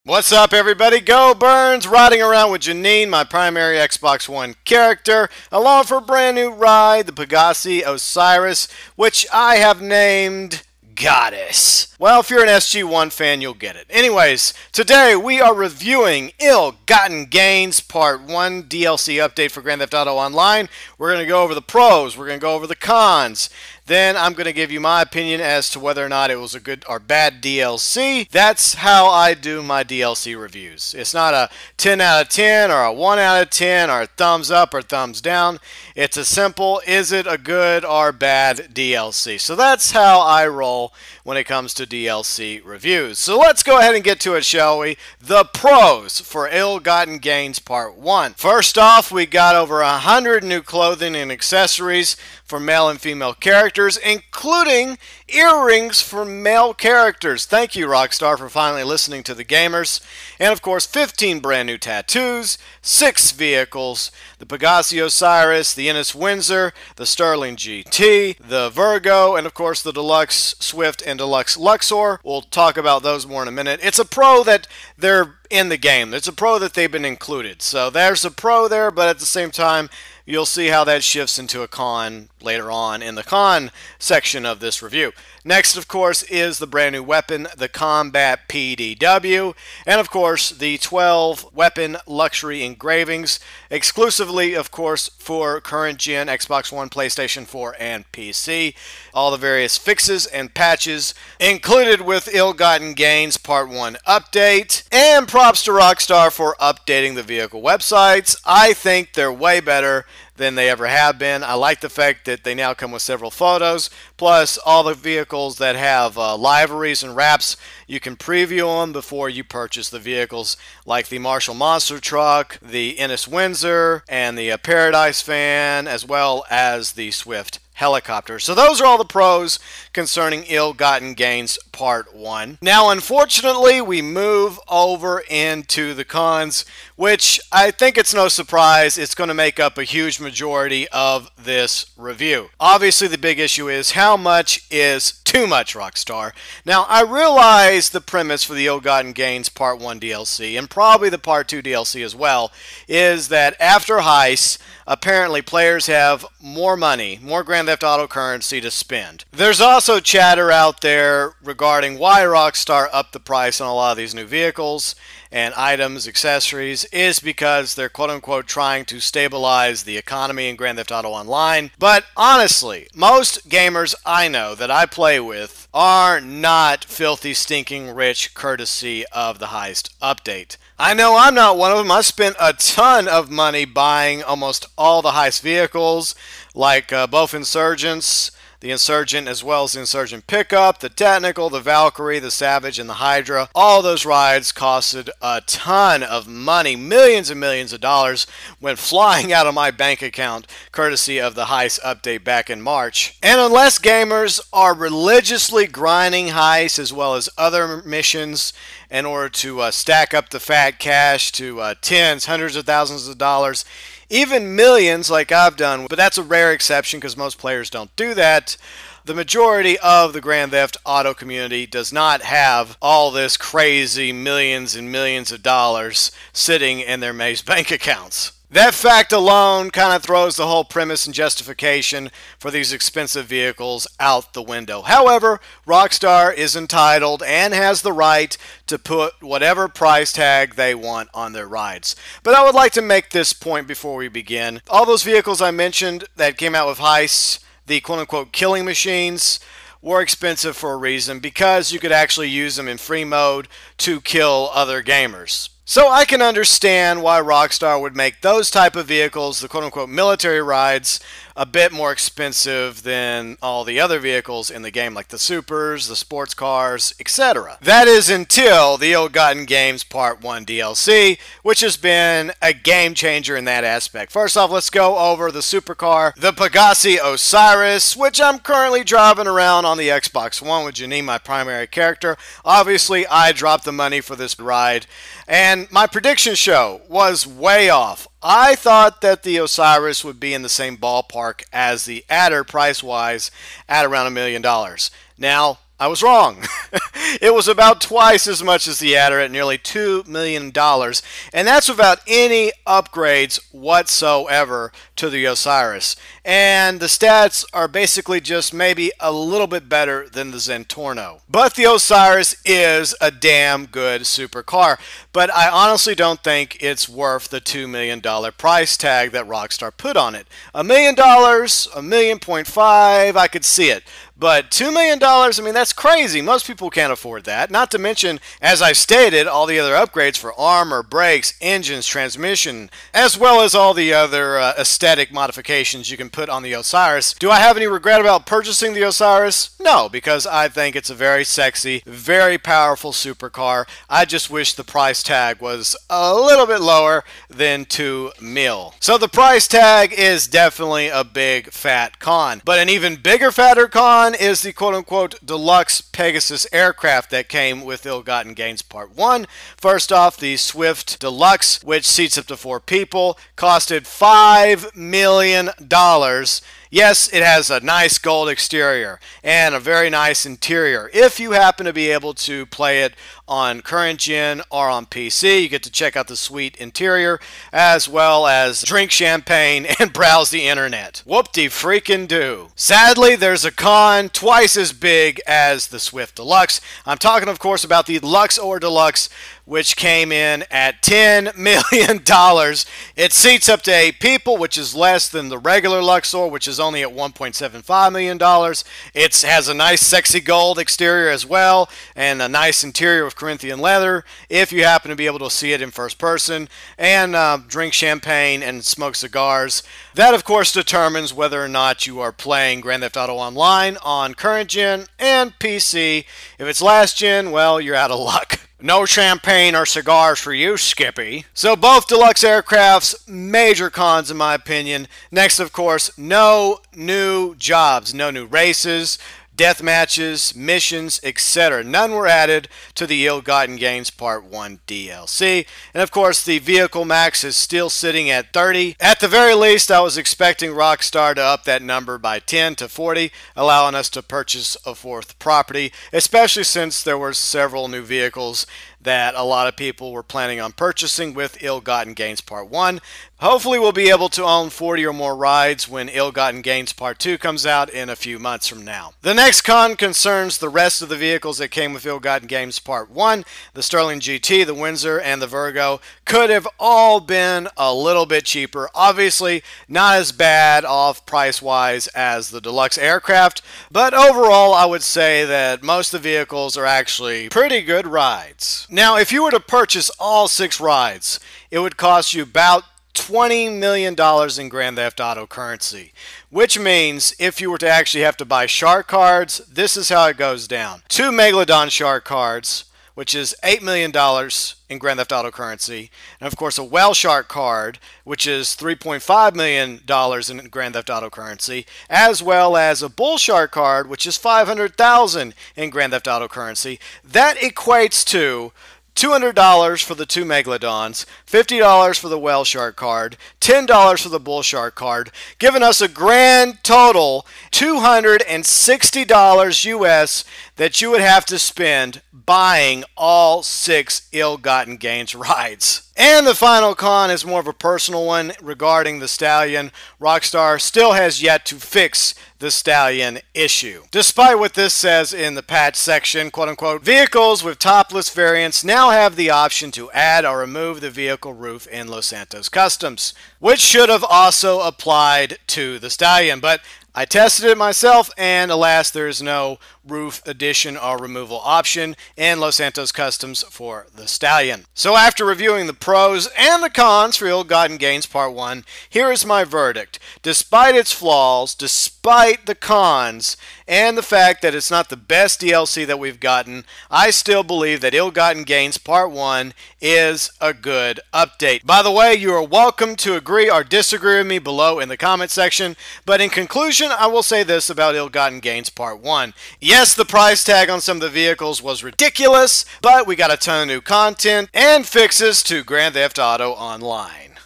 What's up, everybody? GeauxBurns, riding around with Janine, my primary Xbox One character, along for a brand new ride, the Pegassi Osiris, which I have named Goddess. Well, if you're an SG1 fan, you'll get it. Anyways, today we are reviewing Ill-Gotten Gains Part 1 DLC update for Grand Theft Auto Online. We're going to go over the pros, we're going to go over the cons. Then I'm going to give you my opinion as to whether or not it was a good or bad DLC. That's how I do my DLC reviews. It's not a 10 out of 10 or a 1 out of 10 or a thumbs up or thumbs down. It's a simple, is it a good or bad DLC? So that's how I roll when it comes to DLC reviews. So let's go ahead and get to it, shall we? The pros for Ill-Gotten Gains Part 1. First off, we got over 100 new clothing and accessories for male and female characters, including earrings for male characters. Thank you, Rockstar, for finally listening to the gamers. And of course, 15 brand new tattoos, 6 vehicles, the Pegassi Osiris, the Ennis Windsor, the Sterling GT, the Virgo, and of course the Deluxe Swift and Deluxe Luxor. We'll talk about those more in a minute. It's a pro that they're in the game. It's a pro that they've been included. So there's a pro there, but at the same time, you'll see how that shifts into a con later on in the con section of this review. Next, of course, is the brand new weapon, the Combat PDW, and of course, the 12 weapon luxury engravings, exclusively, of course, for current gen Xbox One, PlayStation 4, and PC. All the various fixes and patches included with Ill-Gotten Gains Part 1 update, and props to Rockstar for updating the vehicle websites. I think they're way better than they ever have been. I like the fact that they now come with several photos, plus all the vehicles that have liveries and wraps. You can preview them before you purchase the vehicles, like the Marshall Monster Truck, the Ennis Windsor, and the Paradise Fan, as well as the Swift helicopter. So those are all the pros concerning Ill-Gotten Gains Part 1. Now, unfortunately, we move over into the cons, which I think it's no surprise it's going to make up a huge majority of this review. Obviously, the big issue is how much is too much, Rockstar. Now, I realize the premise for the Ill-Gotten Gains Part 1 DLC, and probably the Part 2 DLC as well, is that after heists, apparently players have more money, more Grand Theft Auto currency to spend. There's also chatter out there regarding why Rockstar upped the price on a lot of these new vehicles and items, accessories, is because they're quote-unquote trying to stabilize the economy in Grand Theft Auto Online. But honestly, most gamers I know that I play with are not filthy, stinking rich courtesy of the heist update. I know I'm not one of them. I spent a ton of money buying almost all the heist vehicles, like both Insurgents, the Insurgent as well as the Insurgent Pickup, the Technical, the Valkyrie, the Savage, and the Hydra. All those rides costed a ton of money. Millions and millions of dollars went flying out of my bank account courtesy of the heist update back in March. And unless gamers are religiously grinding heists as well as other missions in order to stack up the fat cash to tens, hundreds of thousands of dollars, even millions like I've done, but that's a rare exception because most players don't do that. The majority of the Grand Theft Auto community does not have all this crazy millions and millions of dollars sitting in their maze bank accounts. That fact alone kind of throws the whole premise and justification for these expensive vehicles out the window. However, Rockstar is entitled and has the right to put whatever price tag they want on their rides. But I would like to make this point before we begin. All those vehicles I mentioned that came out with heists, the quote-unquote killing machines, were expensive for a reason, because you could actually use them in free mode to kill other gamers. So I can understand why Rockstar would make those type of vehicles, the quote-unquote military rides, a bit more expensive than all the other vehicles in the game, like the supers, the sports cars, etc. That is until the Ill-Gotten Gains Part 1 DLC, which has been a game changer in that aspect. First off, let's go over the supercar, the Pegassi Osiris, which I'm currently driving around on the Xbox One with Janine, my primary character. Obviously, I dropped the money for this ride, and my prediction show was way off. I thought that the Osiris would be in the same ballpark as the Adder price-wise at around $1 million. Now, I was wrong. It was about twice as much as the Adder at nearly $2 million, and that's without any upgrades whatsoever to the Osiris. And the stats are basically just maybe a little bit better than the Zentorno. But the Osiris is a damn good supercar, but I honestly don't think it's worth the $2 million price tag that Rockstar put on it. $1 million, $1.5 million, I could see it. But $2 million, I mean, that's crazy. Most people can't afford that. Not to mention, as I stated, all the other upgrades for armor, brakes, engines, transmission, as well as all the other aesthetic modifications you can put on the Osiris. Do I have any regret about purchasing the Osiris? No, because I think it's a very sexy, very powerful supercar. I just wish the price tag was a little bit lower than $2 million. So the price tag is definitely a big fat con. But an even bigger fatter con is the quote-unquote deluxe Pegasus aircraft that came with Ill-Gotten Gains Part 1. First off, the Swift Deluxe, which seats up to 4 people, costed $5 million. Yes, it has a nice gold exterior and a very nice interior. If you happen to be able to play it on current gen or on PC, you get to check out the sweet interior as well as drink champagne and browse the internet. Whoop-de-freaking-do. Sadly, there's a con twice as big as the Swift Deluxe. I'm talking, of course, about the Luxor Deluxe, which came in at $10 million. It seats up to 8 people, which is less than the regular Luxor, which is only at $1.75 million. It has a nice sexy gold exterior as well, and a nice interior with Corinthian leather, if you happen to be able to see it in first person, and drink champagne and smoke cigars. That, of course, determines whether or not you are playing Grand Theft Auto Online on current gen and PC. If it's last gen, well, you're out of luck. No champagne or cigars for you, Skippy. So both deluxe aircrafts, major cons in my opinion. Next, of course, no new jobs, no new races, death matches, missions, etc. None were added to the Ill-Gotten Gains Part 1 DLC. And of course, the vehicle max is still sitting at 30. At the very least, I was expecting Rockstar to up that number by 10 to 40, allowing us to purchase a 4th property, especially since there were several new vehicles that a lot of people were planning on purchasing with Ill-Gotten Gains Part 1. Hopefully we'll be able to own 40 or more rides when Ill-Gotten Gains Part 2 comes out in a few months from now. The next con concerns the rest of the vehicles that came with Ill-Gotten Gains Part 1. The Sterling GT, the Windsor, and the Virgo could have all been a little bit cheaper. Obviously, not as bad off price-wise as the deluxe aircraft, but overall I would say that most of the vehicles are actually pretty good rides. Now, if you were to purchase all 6 rides, it would cost you about $20 million in Grand Theft Auto currency, which means if you were to actually have to buy shark cards, this is how it goes down. 2 Megalodon shark cards, which is $8 million in Grand Theft Auto currency, and of course a whale shark card, which is $3.5 million in Grand Theft Auto currency, as well as a bull shark card, which is $500,000 in Grand Theft Auto currency. That equates to $200 for the 2 Megalodons, $50 for the whale shark card, $10 for the bull shark card, giving us a grand total $260 US that you would have to spend buying all 6 Ill-Gotten Gains rides. And the final con is more of a personal one regarding the Stallion. Rockstar still has yet to fix the Stallion issue. Despite what this says in the patch section, quote-unquote, vehicles with topless variants now have the option to add or remove the vehicle roof in Los Santos Customs, which should have also applied to the Stallion, but I tested it myself, and alas, there is no roof addition or removal option in Los Santos Customs for the Stallion. So after reviewing the pros and the cons for Ill-Gotten Gains Part 1, here is my verdict. Despite its flaws, despite the cons, and the fact that it's not the best DLC that we've gotten, I still believe that Ill-Gotten Gains Part 1 is a good update. By the way, you are welcome to agree or disagree with me below in the comment section, but in conclusion, I will say this about Ill-Gotten Gains Part 1. Yes, the price tag on some of the vehicles was ridiculous, but we got a ton of new content and fixes to Grand Theft Auto Online.